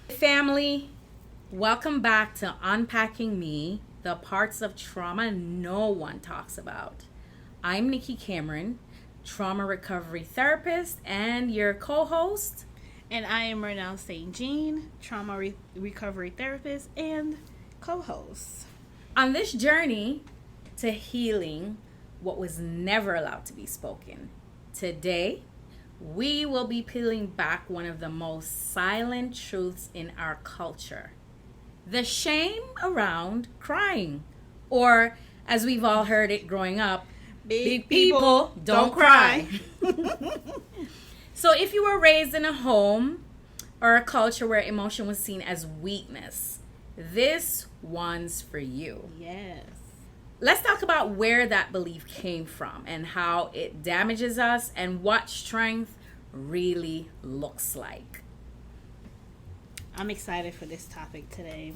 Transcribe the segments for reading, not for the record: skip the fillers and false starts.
Family, welcome back to Unpacking Me, the parts of trauma no one talks about. I'm Nikki Cameron, trauma recovery therapist, and your co host. And I am Renelle St. Jean, trauma recovery therapist and co-host. On this journey to healing what was never allowed to be spoken, today we will be peeling back one of the most silent truths in our culture: the shame around crying. Or, as we've all heard it growing up, big people don't cry. So if you were raised in a home or a culture where emotion was seen as weakness, this one's for you. Yes. Let's talk about where that belief came from and how it damages us and what strength really looks like. I'm excited for this topic today.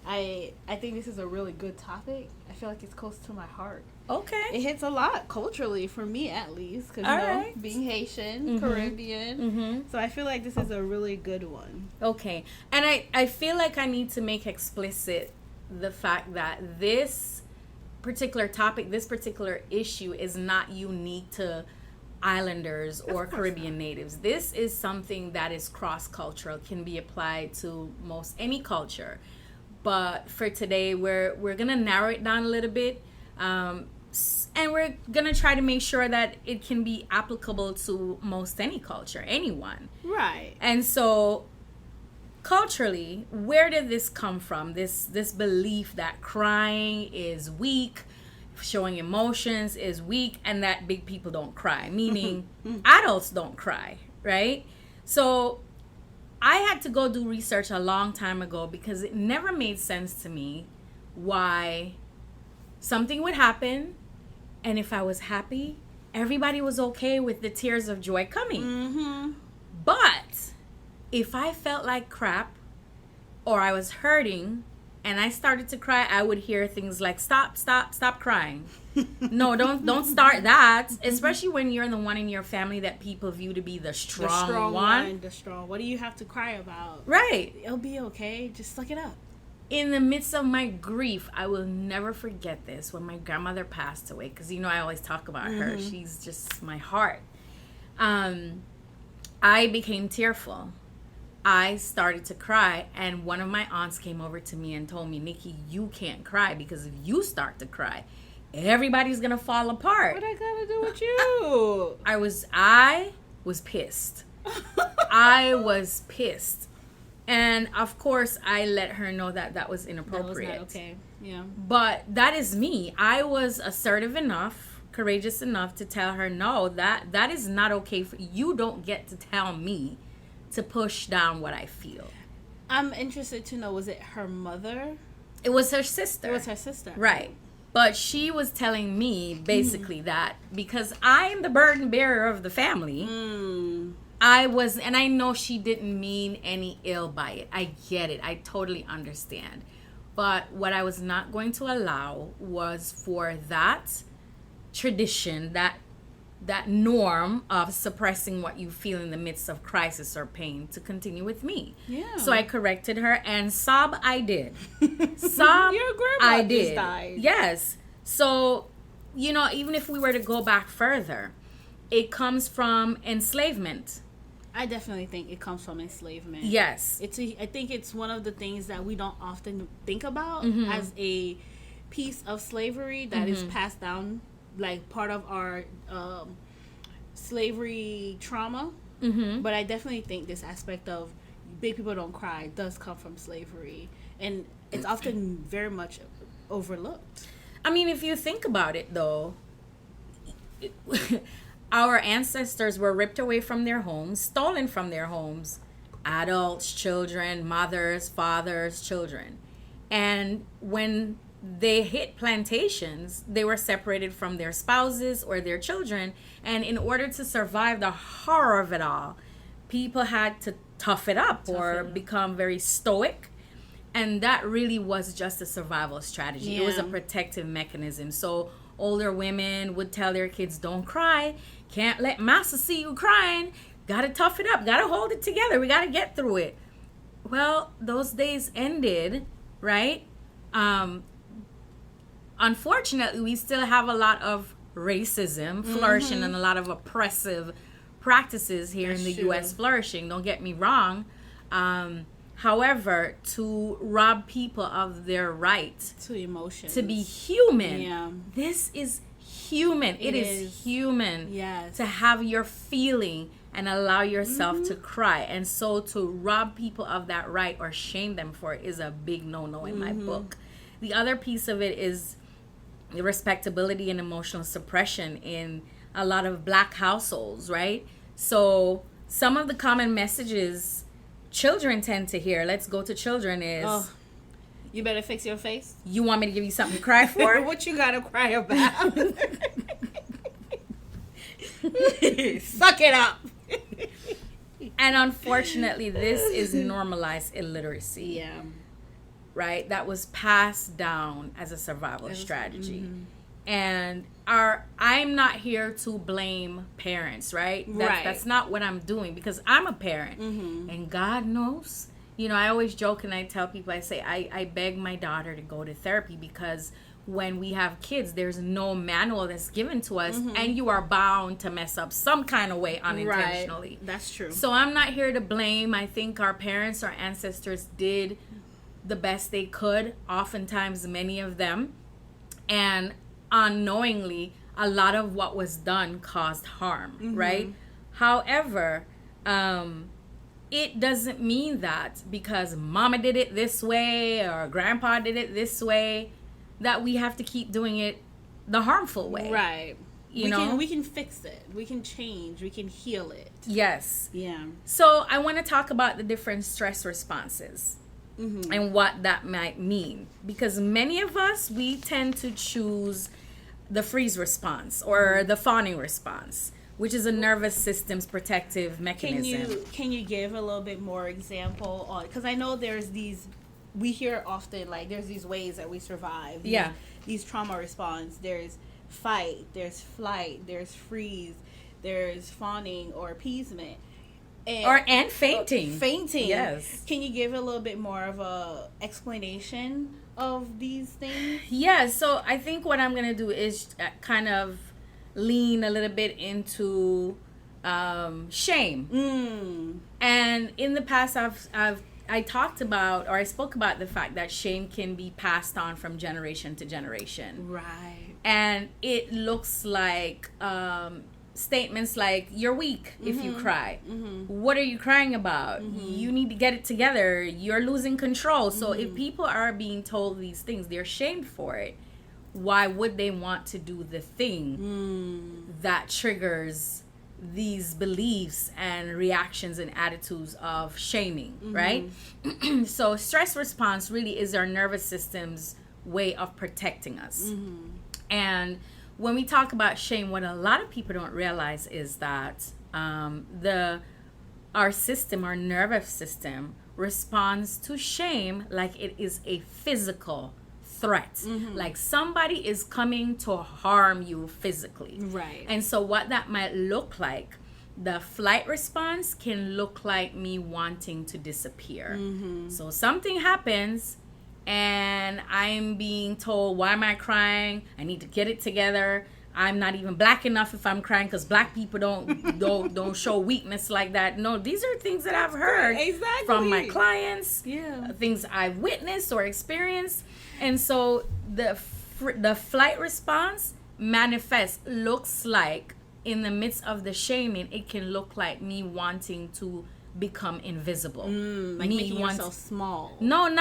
I think this is a really good topic. I feel like it's close to my heart. Okay. It hits a lot culturally, for me at least, because right. being Haitian, Caribbean. So I feel like this is a really good one. Okay. And I feel like I need to make explicit the fact that this particular topic, this particular issue is not unique to islanders or Caribbean natives. This is something that is cross-cultural, can be applied to most any culture. But for today, we're going to narrow it down a little bit. And we're going to try to make sure that it can be applicable to most any culture, anyone. Right. And so culturally, where did this come from? This belief that crying is weak, showing emotions is weak, and that big people don't cry, meaning adults don't cry, right? So I had to go do research a long time ago because it never made sense to me why something would happen, and if I was happy, everybody was okay with the tears of joy coming. But if I felt like crap or I was hurting and I started to cry, I would hear things like, stop crying. No, don't start that, especially when you're the one in your family that people view to be the strong one. The strong. What do you have to cry about? Right. It'll be okay. Just suck it up. In the midst of my grief, I will never forget this, when my grandmother passed away, because I always talk about her. She's just my heart. I became tearful. I started to cry, and one of my aunts came over to me and told me, Nikki, you can't cry, because if you start to cry, everybody's gonna fall apart. What I gotta do with you? I was pissed. I was pissed. And of course, I let her know that was inappropriate. That was not okay. Yeah. But that is me. I was assertive enough, courageous enough to tell her, no, that is not okay. You don't get to tell me to push down what I feel. I'm interested to know, was it her mother? It was her sister. It was her sister. Right. But she was telling me basically that because I am the burden bearer of the family, and I know she didn't mean any ill by it. I get it. I totally understand. But what I was not going to allow was for that tradition, that norm of suppressing what you feel in the midst of crisis or pain to continue with me. Yeah. So I corrected her, and sob I did. Sob Your grandma I just did. died. Yes. So, even if we were to go back further, it comes from enslavement. I definitely think it comes from enslavement. Yes. I think it's one of the things that we don't often think about as a piece of slavery that is passed down, like part of our slavery trauma. But I definitely think this aspect of big people don't cry does come from slavery, and it's often very much overlooked. I mean, if you think about it, though, our ancestors were ripped away from their homes, stolen from their homes, adults, children, mothers, fathers, children. And when they hit plantations, they were separated from their spouses or their children. And in order to survive the horror of it all, people had to tough it up or become very stoic. And that really was just a survival strategy. Yeah. It was a protective mechanism. So older women would tell their kids, don't cry. Can't let massa see you crying. Gotta tough it up. Gotta hold it together. We gotta get through it. Well, those days ended, right? Um, Unfortunately, we still have a lot of racism flourishing and a lot of oppressive practices here in the U.S. flourishing. Don't get me wrong. However, to rob people of their right to emotions, to be human, this is human. It is human to have your feeling and allow yourself to cry. And so to rob people of that right or shame them for it is a big no-no in my book. The other piece of it is the respectability and emotional suppression in a lot of Black households, right? So some of the common messages children tend to hear, let's go to children, is you better fix your face. You want me to give you something to cry for? What you gotta cry about? Suck it up. And unfortunately, this is normalized illiteracy. Yeah. Right? That was passed down as a survival strategy. And I'm not here to blame parents, right? That's not what I'm doing, because I'm a parent. And God knows, you know, I always joke and I tell people, I say, I beg my daughter to go to therapy, because when we have kids, there's no manual that's given to us, and you are bound to mess up some kind of way unintentionally. Right. That's true. So I'm not here to blame. I think our parents, our ancestors did the best they could, oftentimes many of them, and unknowingly a lot of what was done caused harm, right? However, it doesn't mean that because mama did it this way or grandpa did it this way that we have to keep doing it the harmful way. Right. You know? We can fix it. We can change. We can heal it. Yes. Yeah. So I want to talk about the different stress responses and what that might mean. Because many of us, we tend to choose the freeze response or the fawning response, which is a nervous system's protective mechanism. Can you give a little bit more example on, because I know there's these, we hear often, like, there's these ways that we survive. These trauma response. There's fight, there's flight, there's freeze, there's fawning or appeasement. And fainting. Fainting. Yes. Can you give a little bit more of a explanation of these things? Yeah, so I think what I'm going to do is kind of lean a little bit into shame. And in the past, I talked about, or I spoke about the fact that shame can be passed on from generation to generation. Right. And it looks like statements like, you're weak if you cry. What are you crying about? You need to get it together. You're losing control. So if people are being told these things, they're shamed for it. Why would they want to do the thing that triggers these beliefs and reactions and attitudes of shaming, right? So stress response really is our nervous system's way of protecting us. And when we talk about shame, what a lot of people don't realize is that our system, our nervous system, responds to shame like it is a physical threat. Like somebody is coming to harm you physically. Right. And so what that might look like, the flight response can look like me wanting to disappear. So something happens and I'm being told, why am I crying? I need to get it together. I'm not even black enough if I'm crying, because black people don't show weakness like that. No, these are things that I've heard from my clients, things I've witnessed or experienced. And so the flight response looks like, in the midst of the shaming, it can look like me wanting to become invisible, like making yourself small. No,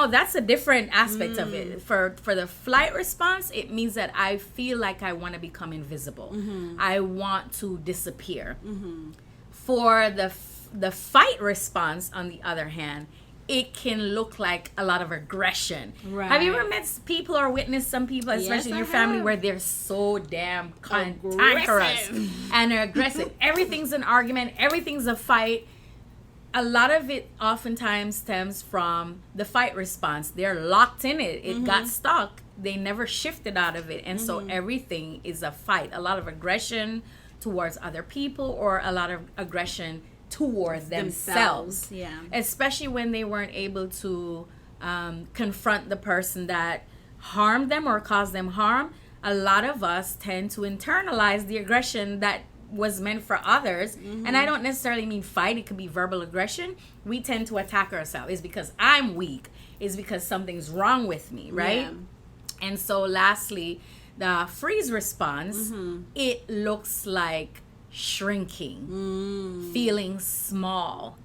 that's a different aspect of it. For the flight response, it means that I feel like I want to become invisible. I want to disappear. For the fight response, on the other hand, it can look like a lot of aggression. Right. Have you ever met people or witnessed some people, especially in your family, where they're so damn cantankerous and they're aggressive? Everything's an argument. Everything's a fight. A lot of it oftentimes stems from the fight response. They're locked in it. It got stuck. They never shifted out of it. And so everything is a fight. A lot of aggression towards other people, or a lot of aggression toward themselves. Yeah. Especially when they weren't able to confront the person that harmed them or caused them harm. A lot of us tend to internalize the aggression that was meant for others. And I don't necessarily mean fight. It could be verbal aggression. We tend to attack ourselves. It's because I'm weak. It's because something's wrong with me, right? Yeah. And so lastly, the freeze response, it looks like shrinking, feeling small.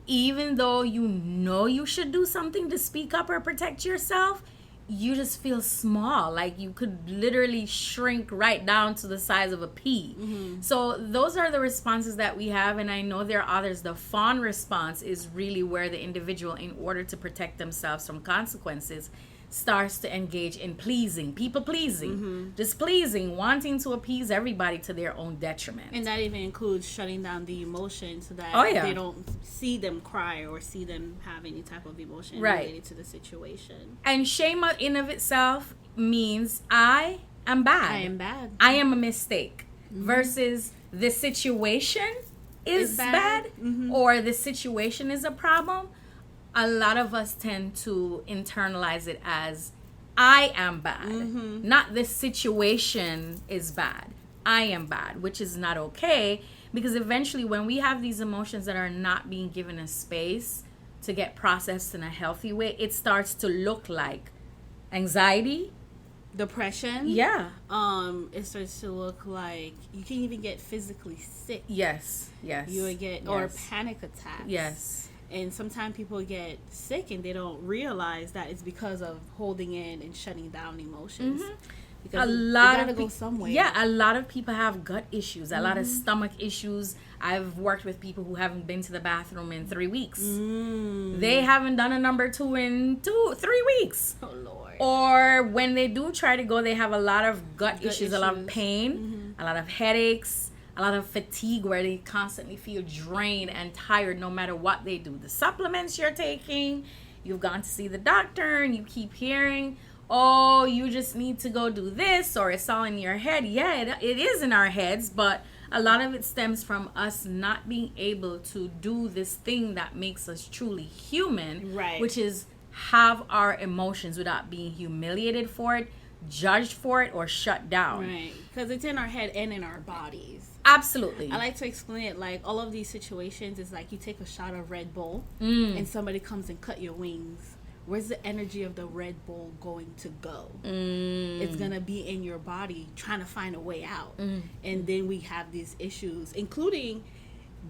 Even though you know you should do something to speak up or protect yourself, you just feel small. Like you could literally shrink right down to the size of a pea. So those are the responses that we have. And I know there are others. The fawn response is really where the individual, in order to protect themselves from consequences, starts to engage in pleasing, people pleasing, displeasing, wanting to appease everybody to their own detriment. And that even includes shutting down the emotion so that they don't see them cry or see them have any type of emotion related to the situation. And shame in of itself means I am bad. I am bad. I am a mistake. Versus the situation is bad or the situation is a problem. A lot of us tend to internalize it as I am bad, not the situation is bad. I am bad, which is not okay, because eventually when we have these emotions that are not being given a space to get processed in a healthy way, it starts to look like anxiety, depression. Yeah. It starts to look like you can even get physically sick. Yes. You would get or panic attacks. Yes. And sometimes people get sick and they don't realize that it's because of holding in and shutting down emotions. Because a lot of go somewhere. Yeah, a lot of people have gut issues, a lot of stomach issues. I've worked with people who haven't been to the bathroom in 3 weeks. They haven't done a number 2 in 3 weeks. Oh Lord. Or when they do try to go, they have a lot of gut issues, a lot of pain, a lot of headaches, a lot of fatigue, where they constantly feel drained and tired no matter what they do. The supplements you're taking, you've gone to see the doctor and you keep hearing, oh, you just need to go do this, or it's all in your head. Yeah, it is in our heads, but a lot of it stems from us not being able to do this thing that makes us truly human, which is have our emotions without being humiliated for it, judged for it, or shut down. Right, because it's in our head and in our bodies. Absolutely. I like to explain it like all of these situations is like you take a shot of Red Bull and somebody comes and cut your wings. Where's the energy of the Red Bull going to go? It's going to be in your body trying to find a way out. And then we have these issues, including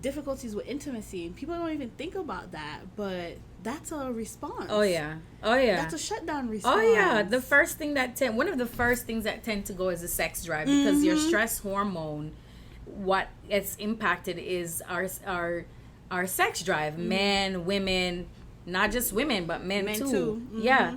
difficulties with intimacy. And people don't even think about that, but that's a response. Oh yeah. That's a shutdown response. Oh yeah. The first thing one of the first things that tend to go is the sex drive, because your stress hormone, what gets impacted is our sex drive. Men, women, not just women, but men too. Yeah.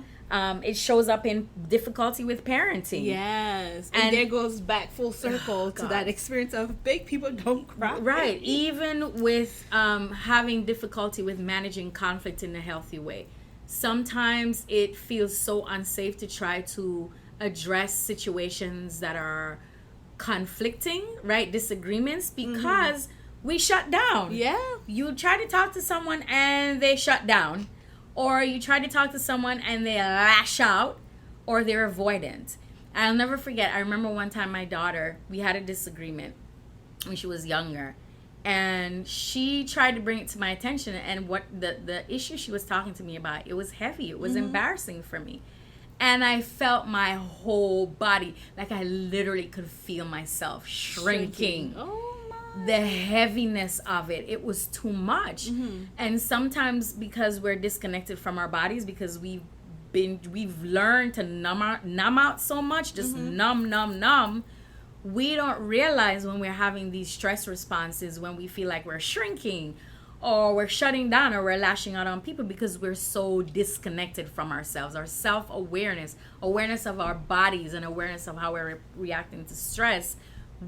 It shows up in difficulty with parenting. Yes. And there goes back full circle to that experience of big people don't cry. Right. Even with having difficulty with managing conflict in a healthy way. Sometimes it feels so unsafe to try to address situations that are conflicting, right? Disagreements, because we shut down. Yeah. You try to talk to someone and they shut down. Or you try to talk to someone and they lash out, or they're avoidant. I'll never forget, I remember one time my daughter, we had a disagreement when she was younger. And she tried to bring it to my attention. And what the issue she was talking to me about, it was heavy. It was embarrassing for me. And I felt my whole body, like I literally could feel myself shrinking. Oh my. The heaviness of it, it was too much. And sometimes because we're disconnected from our bodies, because we've learned to numb out so much, just numb, we don't realize when we're having these stress responses, when we feel like we're shrinking or we're shutting down or we're lashing out on people, because we're so disconnected from ourselves. Our self-awareness, awareness of our bodies, and awareness of how we're reacting to stress,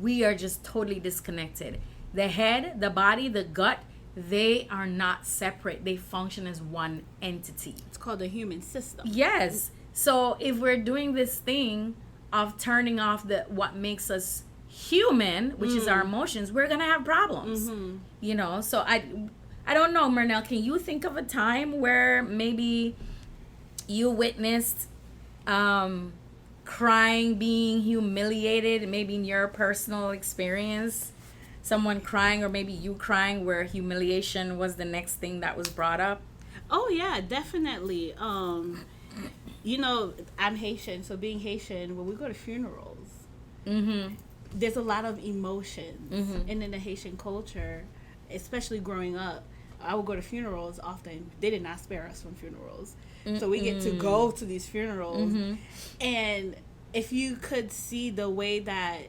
we are just totally disconnected. The head, the body, the gut, they are not separate. They function as one entity. It's called the human system. Yes. So if we're doing this thing of turning off what makes us human, which is our emotions, we're gonna have problems. You know, so I don't know, Mernell, can you think of a time where maybe you witnessed crying, being humiliated, maybe in your personal experience, someone crying, or maybe you crying, where humiliation was the next thing that was brought up? Oh yeah, definitely. You know, I'm Haitian, so being Haitian, when we go to funerals, there's a lot of emotions, and in the Haitian culture, especially growing up, I would go to funerals often. They did not spare us from funerals. So we get to go to these funerals. And if you could see the way that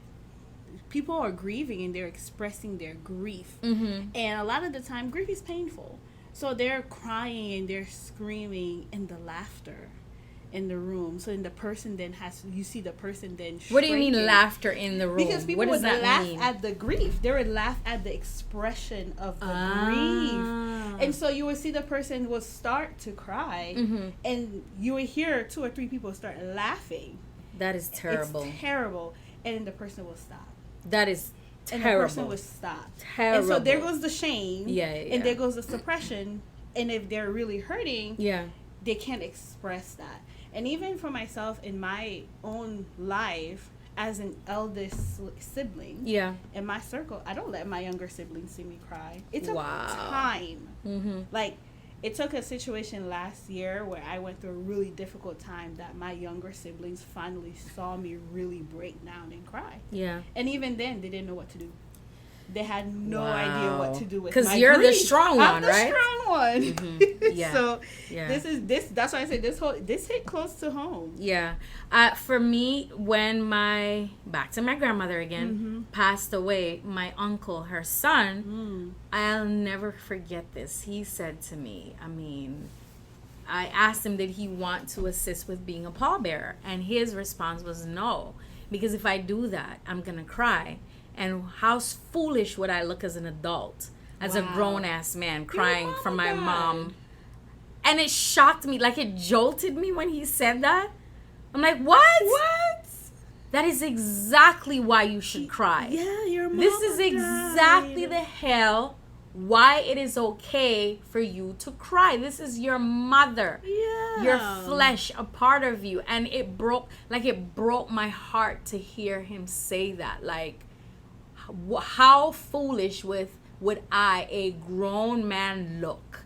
people are grieving and they're expressing their grief. And a lot of the time, grief is painful. So they're crying and they're screaming, and the laughter in the room. So then the person then you see the person then shrinking. What do you mean laughter in the room? Because people would laugh mean? at the grief. They would laugh at the expression of the grief. And so you would see the person would start to cry, and you would hear 2 or 3 people start laughing. That is terrible. It's terrible. And then the person will stop. That is terrible. And the person will stop. Terrible. And so there goes the shame. Yeah. And there goes the suppression. And if they're really hurting, they can't express that. And even for myself in my own life, as an eldest sibling, in my circle, I don't let my younger siblings see me cry. It took time. Like, it took a situation last year where I went through a really difficult time that my younger siblings finally saw me really break down and cry. And even then, they didn't know what to do. They had no idea what to do with my grief. Because you're the strong one, right? I'm the strong one. So this that's why I say this hit close to home. For me, when back to my grandmother again, passed away, my uncle, her son, I'll never forget this. He said to me, I asked him, did he want to assist with being a pallbearer? And his response was no, because if I do that, I'm gonna cry. And how foolish would I look as an adult, as a grown-ass man crying for my mom? And it shocked me, like it jolted me when he said that. I'm like, what? That is exactly why you should cry. Yeah, your mom This is exactly the hell why it is okay for you to cry. This is your mother. Your flesh, a part of you. And it broke my heart to hear him say that. Like, how foolish would I, a grown man, look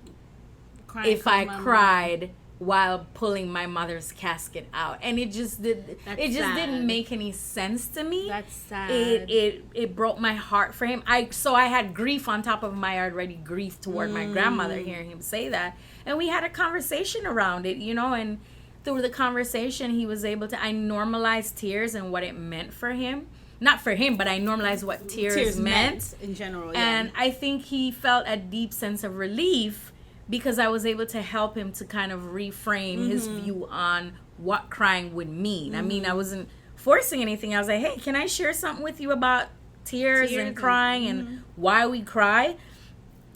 if I cried while pulling my mother's casket out? And it just didn't make any sense to me. That's sad. It broke my heart for him. So I had grief on top of my already grief toward my grandmother, hearing him say that. And we had a conversation around it, and through the conversation he was able to, I normalized tears and what it meant for him. Not for him, but I normalized what tears meant in general. And I think he felt a deep sense of relief because I was able to help him to kind of reframe his view on what crying would mean. I wasn't forcing anything. I was like, hey, can I share something with you about tears and crying and why we cry?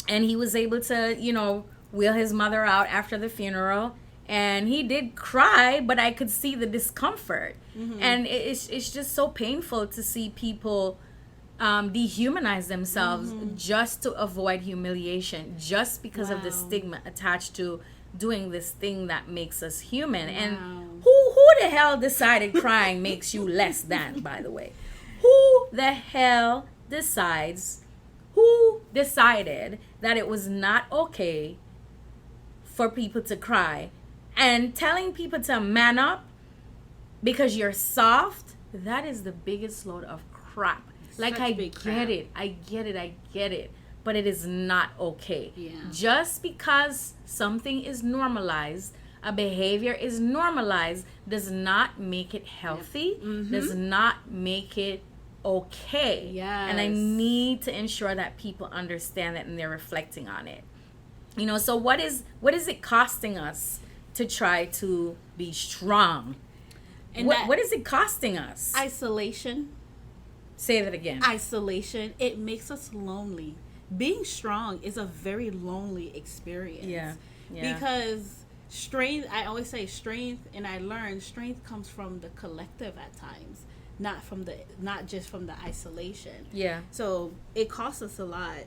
And he was able to, wheel his mother out after the funeral. And he did cry, but I could see the discomfort. And it's just so painful to see people dehumanize themselves just to avoid humiliation, just because of the stigma attached to doing this thing that makes us human. And who the hell decided crying makes you less than, by the way? Who decided that it was not okay for people to cry? And telling people to man up because you're soft, that is the biggest load of crap. Like, I get it. But it is not okay. Just because something is normalized, a behavior is normalized, does not make it healthy, does not make it okay. And I need to ensure that people understand that and they're reflecting on it. So what is it costing us to try to be strong? And what is it costing us? Isolation. Say that again. Isolation. It makes us lonely. Being strong is a very lonely experience. Because strength, I always say strength, and I learned strength comes from the collective at times. not just from the isolation. Yeah. So it costs us a lot.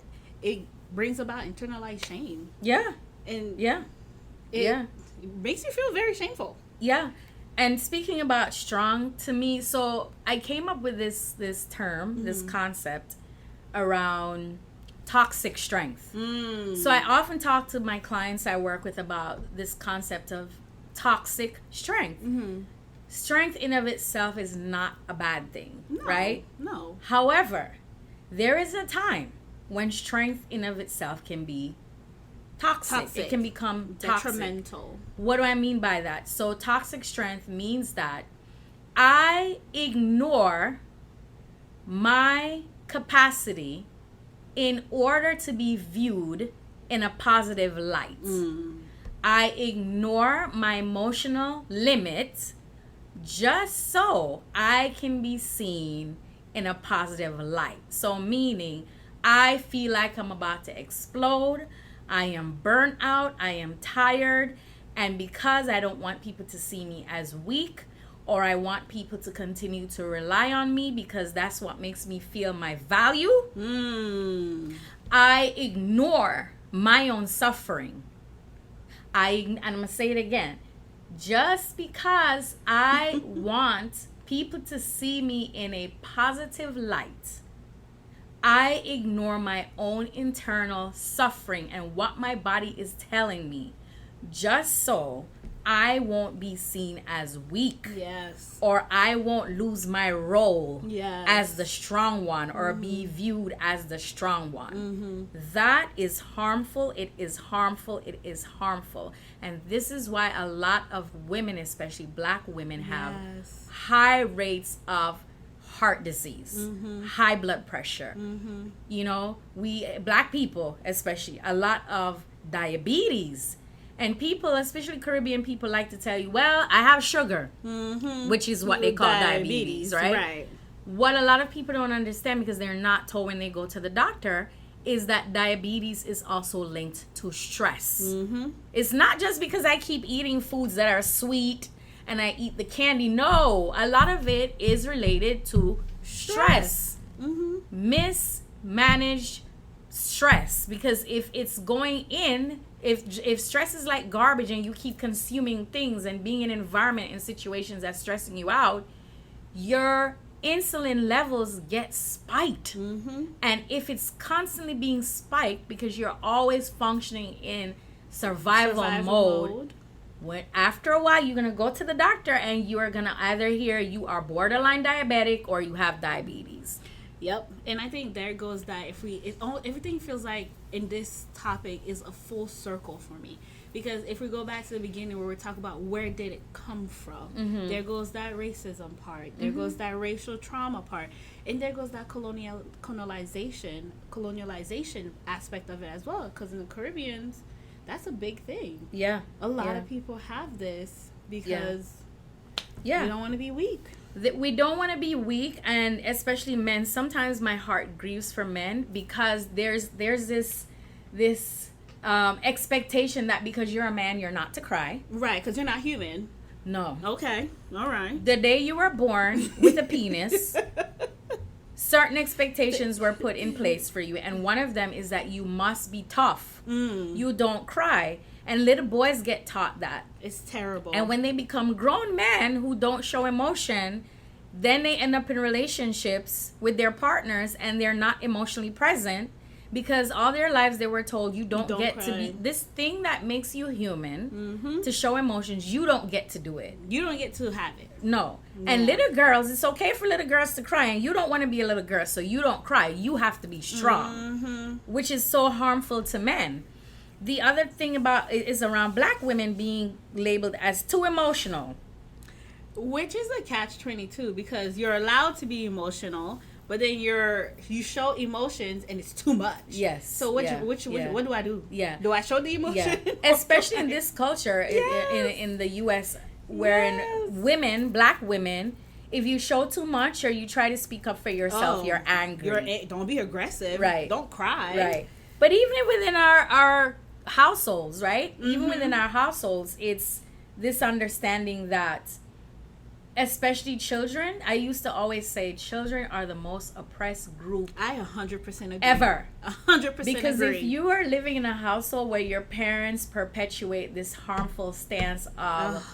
It brings about internalized shame. Yeah. And it makes you feel very shameful. Yeah. And speaking about strong, to me, so I came up with this term, this concept around toxic strength. So I often talk to my clients I work with about this concept of toxic strength. Strength in of itself is not a bad thing, right? No. However, there is a time when strength in of itself can be toxic. It can become detrimental. What do I mean by that? So toxic strength means that I ignore my capacity in order to be viewed in a positive light. I ignore my emotional limits just so I can be seen in a positive light. So meaning I feel like I'm about to explode. I am burnt out. I am tired. And because I don't want people to see me as weak, or I want people to continue to rely on me because that's what makes me feel my value, I ignore my own suffering. And I'm going to say it again. Just because I want people to see me in a positive light, I ignore my own internal suffering and what my body is telling me, just so I won't be seen as weak. Yes. Or I won't lose my role as the strong one, or be viewed as the strong one. That is harmful. It is harmful. It is harmful. And this is why a lot of women, especially black women, have high rates of heart disease, high blood pressure. You know, we black people, especially, a lot of diabetes. And people, especially Caribbean people, like to tell you, well, I have sugar, which is what they call diabetes, right? What a lot of people don't understand, because they're not told when they go to the doctor, is that diabetes is also linked to stress. It's not just because I keep eating foods that are sweet and I eat the candy. No, a lot of it is related to stress. Mismanaged stress. Because if it's going in, if stress is like garbage and you keep consuming things and being in an environment and situations that's stressing you out, your insulin levels get spiked. And if it's constantly being spiked because you're always functioning in survival mode, when after a while you're going to go to the doctor and you are going to either hear you are borderline diabetic or you have diabetes. Yep. And I think there goes that everything feels like in this topic is a full circle for me. Because if we go back to the beginning where we're talking about where did it come from, there goes that racism part, there goes that racial trauma part, and there goes that colonialization aspect of it as well. Because in the Caribbeans, that's a big thing. Yeah. A lot of people have this because we don't want to be weak. We don't want to be weak, and especially men. Sometimes my heart grieves for men because there's this expectation that because you're a man, you're not to cry. Right, because you're not human. No. Okay, all right. The day you were born with a penis, certain expectations were put in place for you, and one of them is that you must be tough. You don't cry. And little boys get taught that. It's terrible. And when they become grown men who don't show emotion, then they end up in relationships with their partners and they're not emotionally present because all their lives they were told you don't get cry. To be this thing that makes you human, to show emotions. You don't get to do it. You don't get to have it. No. Yeah. And little girls, it's okay for little girls to cry, and you don't want to be a little girl, so you don't cry. You have to be strong, which is so harmful to men. The other thing about is around black women being labeled as too emotional, which is a catch-22 because you're allowed to be emotional, but then you show emotions and it's too much. Yes. So what do I do? Yeah. Do I show the emotion? Yeah. Especially in this culture in the U.S. wherein black women, if you show too much or you try to speak up for yourself, you're angry. Don't be aggressive. Right. Don't cry. Right. But even within our households, right? Even within our households, it's this understanding that especially children. I used to always say children are the most oppressed group. I 100% agree. Ever. 100% because agree. if you are living in a household where your parents perpetuate this harmful stance of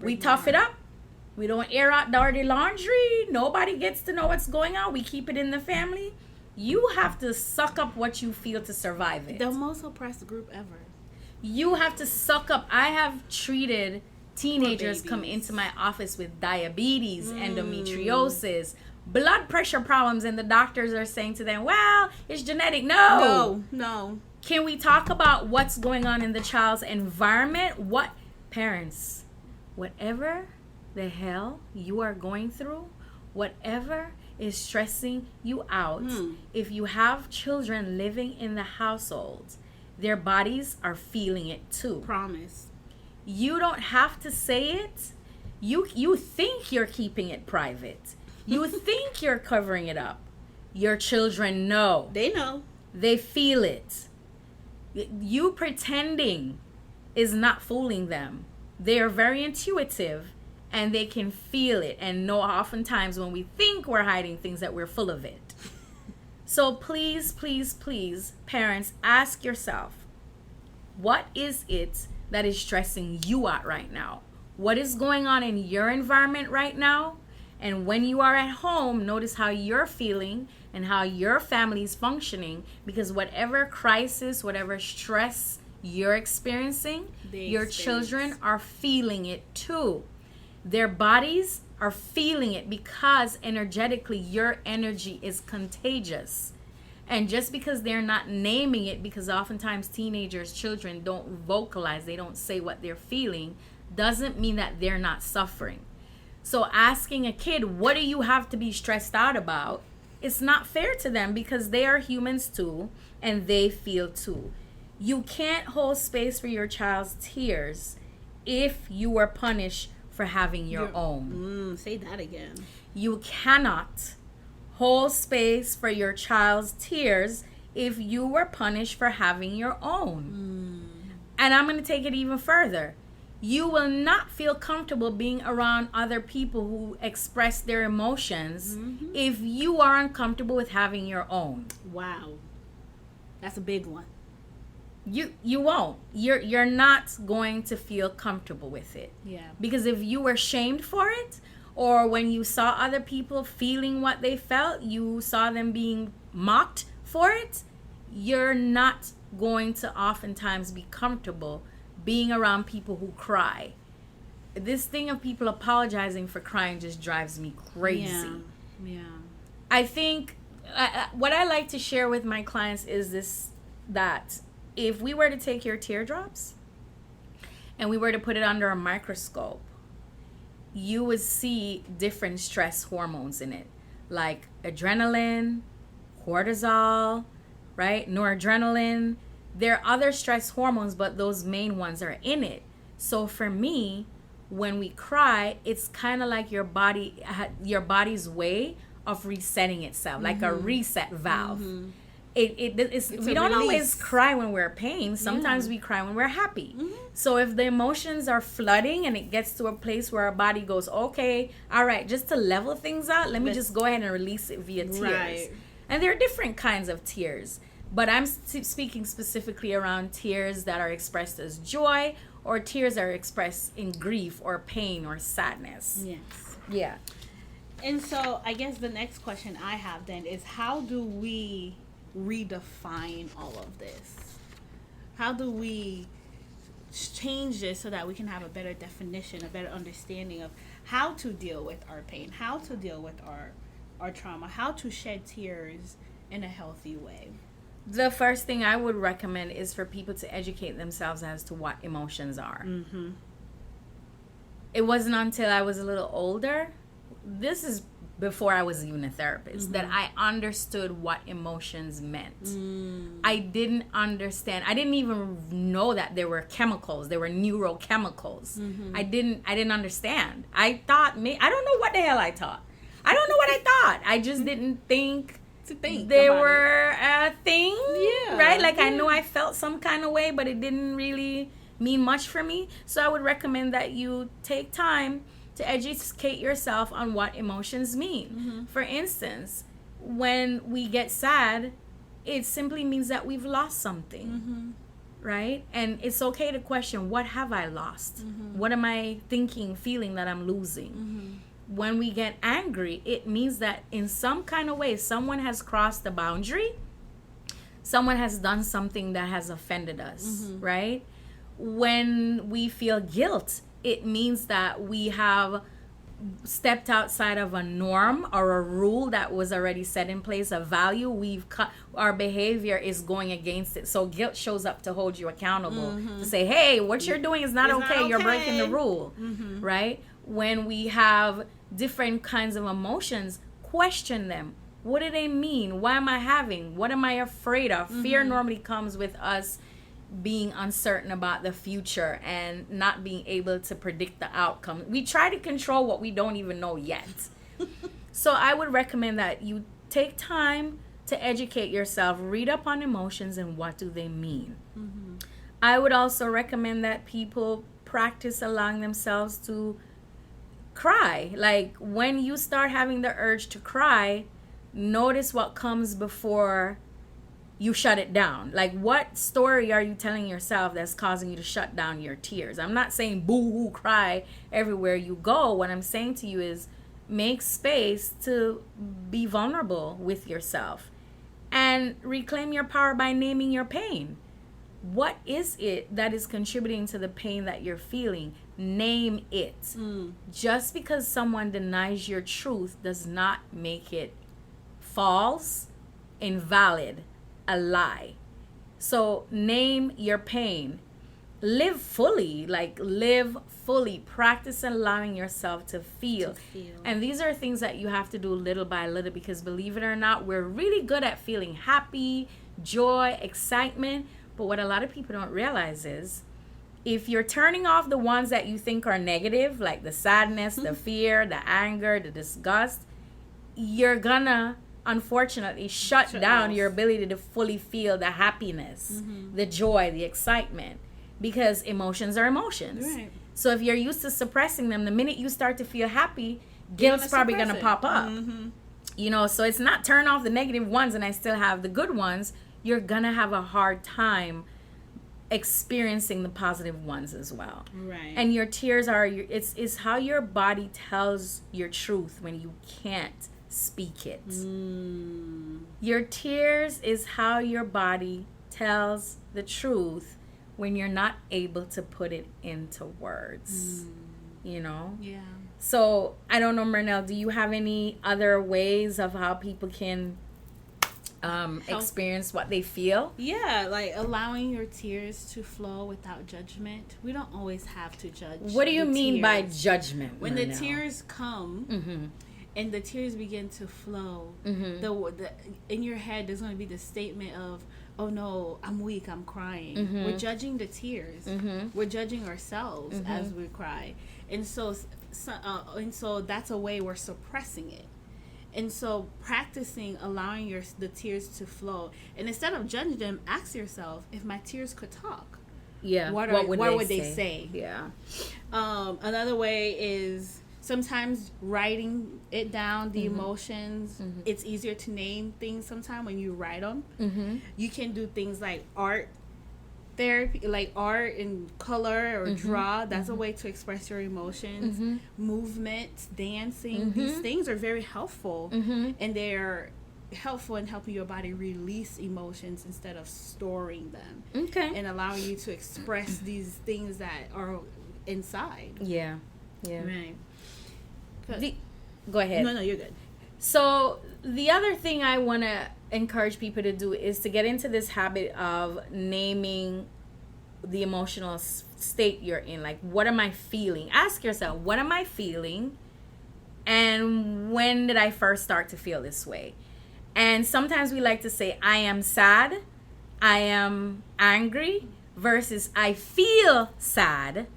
we tough it up, we don't air out dirty laundry, nobody gets to know what's going on, we keep it in the family, you have to suck up what you feel to survive it. The most oppressed group ever. You have to suck up. I have treated teenagers come into my office with diabetes, endometriosis, blood pressure problems, and the doctors are saying to them, well, it's genetic. No. Can we talk about what's going on in the child's environment? What parents, whatever the hell you are going through, whatever is stressing you out, if you have children living in the household, their bodies are feeling it too. Promise. You don't have to say it. You think you're keeping it private. You think you're covering it up. Your children know. They know. They feel it. You pretending is not fooling them. They are very intuitive and they can feel it and know oftentimes when we think we're hiding things that we're full of it. So please, please, please, parents, ask yourself, what is it that is stressing you out right now? What is going on in your environment right now? And when you are at home, notice how you're feeling and how your family is functioning, because whatever crisis, whatever stress you're experiencing, your children are feeling it too. Their bodies are feeling it because energetically your energy is contagious. And just because they're not naming it, because oftentimes teenagers, children don't vocalize, they don't say what they're feeling, doesn't mean that they're not suffering. So asking a kid, what do you have to be stressed out about? It's not fair to them because they are humans too and they feel too. You can't hold space for your child's tears if you were punished for having your own. Say that again. You cannot hold space for your child's tears if you were punished for having your own. And I'm going to take it even further. You will not feel comfortable being around other people who express their emotions if you are uncomfortable with having your own. Wow. That's a big one. You won't. You're not going to feel comfortable with it. Yeah. Because if you were shamed for it, or when you saw other people feeling what they felt, you saw them being mocked for it, you're not going to oftentimes be comfortable being around people who cry. This thing of people apologizing for crying just drives me crazy. Yeah. I think what I like to share with my clients is this, that if we were to take your teardrops and we were to put it under a microscope, you would see different stress hormones in it, like adrenaline, cortisol, right? Noradrenaline. There are other stress hormones, but those main ones are in it. So for me, when we cry, it's kind of like your body's way of resetting itself, like a reset valve. It's we don't always cry when we're in pain. Sometimes we cry when we're happy. So if the emotions are flooding and it gets to a place where our body goes, okay, all right, just to level things out, let me just go ahead and release it via tears. Right. And there are different kinds of tears, but I'm speaking specifically around tears that are expressed as joy or tears that are expressed in grief or pain or sadness. Yes. Yeah. And so I guess the next question I have then is, how do we redefine all of this? How do we change this so that we can have a better definition, a better understanding of how to deal with our pain, how to deal with our trauma, how to shed tears in a healthy way? The first thing I would recommend is for people to educate themselves as to what emotions are. It wasn't until I was a little older, this is before I was even a therapist, that I understood what emotions meant. I didn't understand. I didn't even know that there were chemicals. There were neurochemicals. I didn't understand. I thought, I don't know what the hell I thought. I don't know what I thought. I just didn't think they were a thing. Yeah. Right? Like I know I felt some kind of way, but it didn't really mean much for me. So I would recommend that you take time to educate yourself on what emotions mean. Mm-hmm. For instance, when we get sad, it simply means that we've lost something. Mm-hmm. Right? And it's okay to question, what have I lost? Mm-hmm. What am I thinking, feeling that I'm losing? Mm-hmm. When we get angry, it means that in some kind of way, someone has crossed the boundary. Someone has done something that has offended us, Mm-hmm. right? When we feel guilt, it means that we have stepped outside of a norm or a rule that was already set in place, a value we've cut, our behavior is going against it. So guilt shows up to hold you accountable, Mm-hmm. to say, hey, what you're doing is not It's okay. not You're okay. breaking the rule. Mm-hmm. Right? When we have different kinds of emotions, question them. What do they mean? Why am I having? What am I afraid of? Mm-hmm. Fear normally comes with us being uncertain about the future and not being able to predict the outcome. We try to control what we don't even know yet. So I would recommend that you take time to educate yourself, read up on emotions and what do they mean. Mm-hmm. I would also recommend that people practice allowing themselves to cry. Like when you start having the urge to cry, notice what comes before you shut it down. Like, what story are you telling yourself that's causing you to shut down your tears? I'm not saying boo-hoo cry everywhere you go. What I'm saying to you is make space to be vulnerable with yourself and reclaim your power by naming your pain. What is it that is contributing to the pain that you're feeling? Name it. Just because someone denies your truth does not make it false, invalid, a lie. So name your pain. Live fully. Practice allowing yourself to feel. And these are things that you have to do little by little, because believe it or not, we're really good at feeling happy, joy, excitement. But what a lot of people don't realize is if you're turning off the ones that you think are negative, like the sadness, the fear, the anger, the disgust, you're gonna unfortunately shut down your ability to fully feel the happiness, the joy, the excitement, because emotions are emotions. Right. So if you're used to suppressing them, the minute you start to feel happy, guilt's probably going to pop up. Mm-hmm. You know, so it's not turn off the negative ones and I still have the good ones. You're going to have a hard time experiencing the positive ones as well. Right. And your tears are, it's how your body tells your truth when you can't speak it. Your tears is how your body tells the truth when you're not able to put it into words. You know? Yeah. So I don't know, Mernell, do you have any other ways of how people can experience what they feel? Yeah, like allowing your tears to flow without judgment. We don't always have to judge. What do you mean by tears. judgment? When Mernell? the tears come and the tears begin to flow, the in your head there's going to be the statement of, oh no, I'm weak, I'm crying. We're judging the tears. We're judging ourselves as we cry. And so that's a way we're suppressing it. And so practicing allowing the tears to flow, and instead of judging them, ask yourself, if my tears could talk, what would they say? Yeah. Another way is sometimes writing it down, the emotions. It's easier to name things sometimes when you write them. You can do things like art therapy, like art and color or draw. That's a way to express your emotions. Movement, dancing, these things are very helpful, and they're helpful in helping your body release emotions instead of storing them. And allowing you to express these things that are inside. Yeah. Right. Go ahead. No, you're good. So the other thing I want to encourage people to do is to get into this habit of naming the emotional state you're in. Like, what am I feeling? Ask yourself, what am I feeling? And when did I first start to feel this way? And sometimes we like to say, I am sad, I am angry, versus I feel sad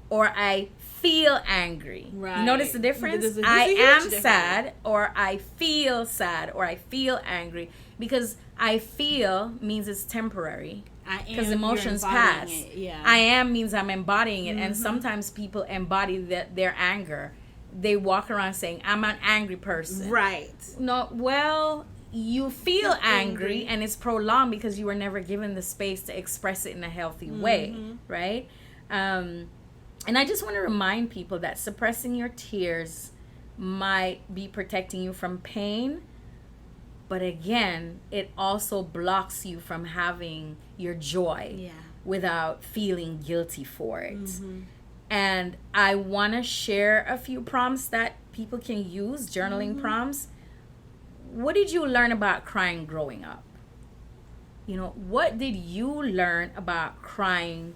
or I feel angry. Right. You notice the difference? I am sad or I feel sad or I feel angry, because I feel means it's temporary I am. Because emotions pass. Yeah. I am means I'm embodying it. And sometimes people embody their anger. They walk around saying, I'm an angry person. Right. No, well, you feel angry and it's prolonged because you were never given the space to express it in a healthy way, right? And I just want to remind people that suppressing your tears might be protecting you from pain, but again, it also blocks you from having your joy without feeling guilty for it. And I want to share a few prompts that people can use, journaling prompts. What did you learn about crying growing up? You know, what did you learn about crying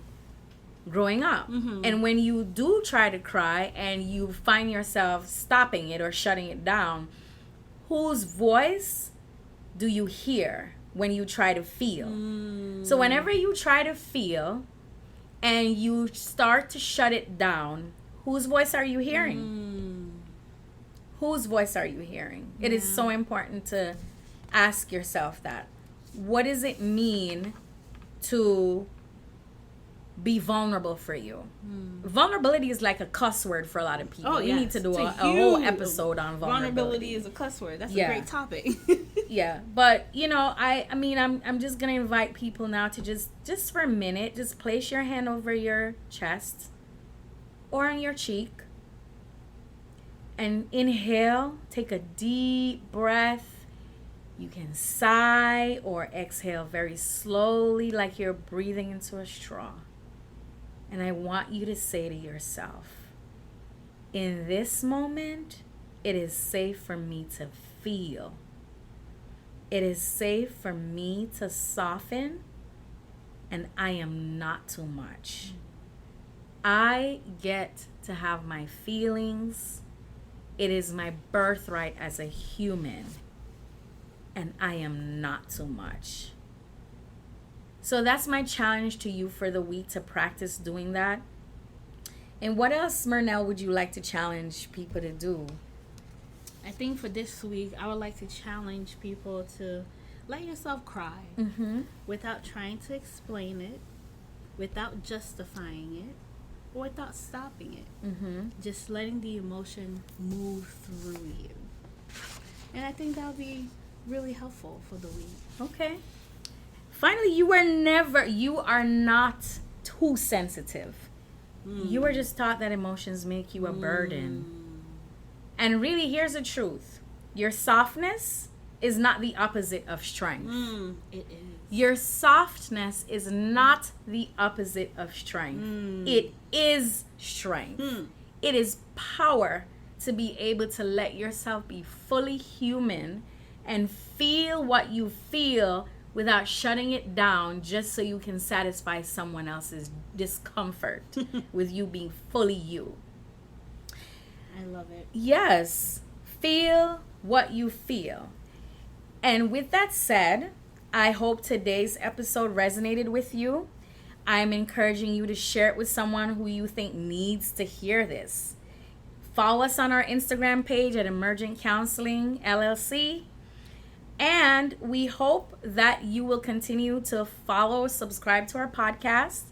growing up? And when you do try to cry and you find yourself stopping it or shutting it down, whose voice do you hear when you try to feel? So whenever you try to feel and you start to shut it down, whose voice are you hearing? Whose voice are you hearing? It is so important to ask yourself that. What does it mean to be vulnerable for you? Vulnerability is like a cuss word for a lot of people. We need to do a whole episode on vulnerability. Vulnerability is a cuss word. That's a great topic. Yeah, but you know, I mean, I'm just gonna invite people now to just for a minute, just place your hand over your chest or on your cheek and inhale. Take a deep breath. You can sigh or exhale very slowly, like you're breathing into a straw. And I want you to say to yourself, in this moment, it is safe for me to feel. It is safe for me to soften, and I am not too much. I get to have my feelings. It is my birthright as a human, and I am not too much. So that's my challenge to you for the week, to practice doing that. And what else, Myrnell, would you like to challenge people to do? I think for this week, I would like to challenge people to let yourself cry without trying to explain it, without justifying it, or without stopping it. Just letting the emotion move through you. And I think that'll be really helpful for the week. Okay. Finally, you are not too sensitive. You were just taught that emotions make you a burden. And really, here's the truth. Your softness is not the opposite of strength. It is. Your softness is not the opposite of strength. It is strength. It is power to be able to let yourself be fully human and feel what you feel without shutting it down just so you can satisfy someone else's discomfort with you being fully you. I love it. Yes. Feel what you feel. And with that said, I hope today's episode resonated with you. I'm encouraging you to share it with someone who you think needs to hear this. Follow us on our Instagram page at Emergent Counseling LLC. And we hope that you will continue to subscribe to our podcast.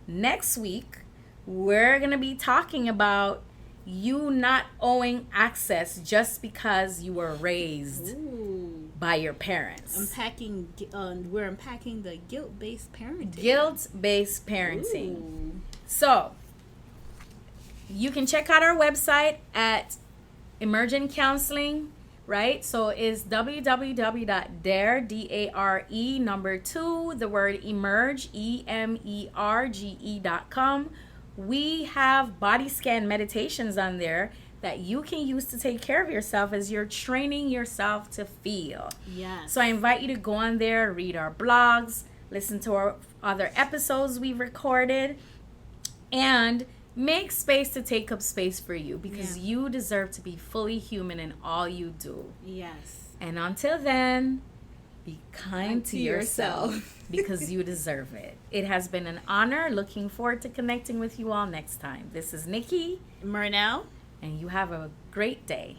Next week, we're going to be talking about you not owing access just because you were raised by your parents. We're unpacking the guilt-based parenting. Guilt-based parenting. So, you can check out our website at Emergent Counseling, right? So it's www.dare, D-A-R-E, number 2, the word emerge, EMERGE.com. We have body scan meditations on there that you can use to take care of yourself as you're training yourself to feel. Yes. So I invite you to go on there, read our blogs, listen to our other episodes we've recorded, and make space to take up space for you, because you deserve to be fully human in all you do. Yes. And until then, be kind to yourself because you deserve it. It has been an honor. Looking forward to connecting with you all next time. This is Nikki. Myrnell. And you have a great day.